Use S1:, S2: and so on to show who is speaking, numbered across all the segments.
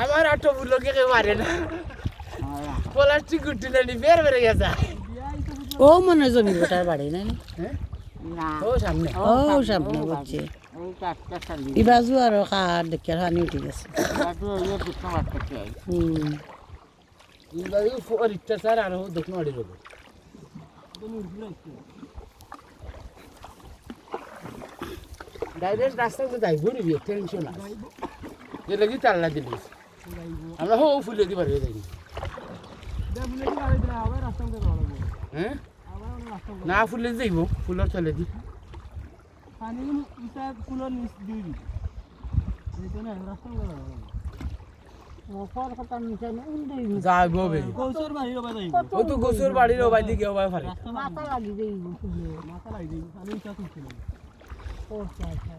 S1: আমার আটো বুলোকে কেউ মারে না প্লাস্টিক গুটি না বের বের গেছে
S2: ও মনে জমি ওটার বাড়ি নাই
S3: না
S1: ও সামনে
S2: ও সামনে বুঝছে
S3: ওই কাজটা চালিয়ে
S2: এই বাজু আরো খার দেখে হানি উঠে গেছে
S3: দাদু ওই দুটো বাচ্চা চাই
S1: ইবারে ফরিটটা স্যার আর দেখুন আড়ি রব ডাইরেক্ট রাস্তাতে যাইব নি টেনশন আছে যে লাগি তাল্লা দিলিস আমরা হো ফুলে দি পারবে যাই হ্যাঁ না ফুলে যাইব ফুলর চলে দি
S4: পানি ইটা ফুলর নিচ দিই এইটা না রাস্তা
S3: ওপর কথা নিচে উন্ডই
S1: যাইব বে
S4: গোসর বাড়ি রবা যাইব
S1: ও তো গোসর বাড়ির ওবাই দিকে ওবাই পারে
S3: মাথা লাগি দেই
S4: মাথা লাগি দেই পানি ইটা তুলছিল
S3: ওর চাইছে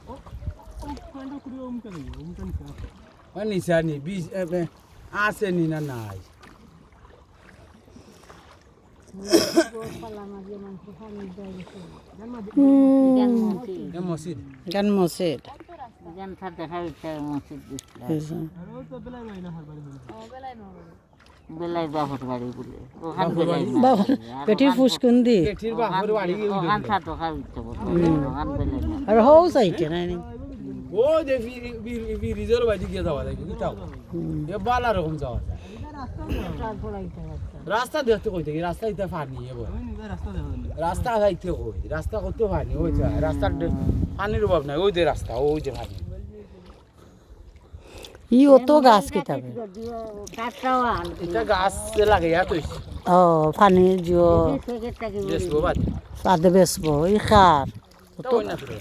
S4: ও কোনটা করে ওমকা দেই ওমকা নিচে
S1: ও নিশানি বিশ আছে নি না নাই মসজিদ
S2: গান মসজিদ
S3: গান থা দেখা হইছে মসজিদ দিছিল
S4: আর ও তো বেলাই নাই না হার বাড়ি
S3: বেলাই বাপর বাড়ি বলে ওখান বেলাই
S2: বাবা পেটির ফুসকুন দি
S1: কেঠির বাপর বাড়ি
S3: ওখান থা দেখা হইছে ওখান বেলাই না
S2: আর হও চাইতে নাই
S1: ও যে রিজর বাই দিকে যাওয়া যায় কি তাও এ বালা রকম যাওয়া যায় রাস্তা দেখতে কই থেকে রাস্তা ইতা পানি এব
S4: আমি নিজে রাস্তা দেখা দেন
S1: রাস্তা যাইতে কই রাস্তা কত পানি ওই যা রাস্তার পানির অভাব নাই ওই যে রাস্তা ওই যে পানি
S2: ই অত গাছ কিতাবে
S3: কাটটাও আন
S1: এটা গাছ লাগাইয়া তুই
S2: ও পানি জিও
S3: সেকেটাকে
S1: বেসবো বাদ
S2: সাদে বেসবো ই খার
S1: তো ওই না তোর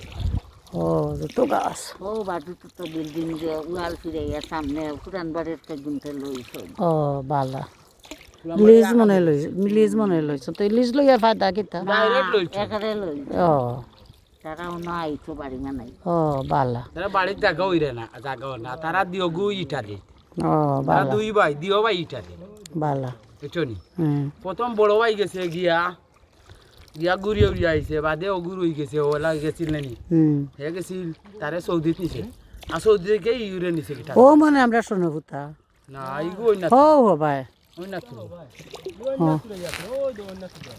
S2: ও যত গাছ
S3: ও বাটু তো বিল্ডিং যে ওয়াল ফিরে সামনে পুরান বাড়ির গুনতে লইছ
S2: ও বালা লিজ মনে লইছ তো লিজ লইয়া ফায়দা কিতা
S1: ডাইরেক্ট লইছ
S3: একারে লই
S2: ও
S3: তারা অন্য আইছো বাড়ি না নাই
S2: ও বালা
S1: তারা বাড়ির জায়গা হইরে না জায়গা না তারা দিও গু ইটা দে
S2: ও
S1: তারা
S2: বালা
S1: দুই ভাই দিও ভাই ইটা দে
S2: বালা
S1: এটনি
S2: হুম
S1: প্রথম বড় ভাই গেছে গিয়া গুড়িয়ে উড়িয়ে আইছে বাদে ও গুরু গেছে ওলা গেছিল নানি
S2: হুম
S1: হে গেছিল তারে সৌদিত নিছে আর সৌদি থেকে ইউরে নিছে কিটা
S2: ও মানে আমরা শুনো কথা
S1: না ইগো ওই না
S2: ও ভাই
S1: ওই না তো
S4: ওই না তুলে যাচ্ছে ওই দোন না তুলে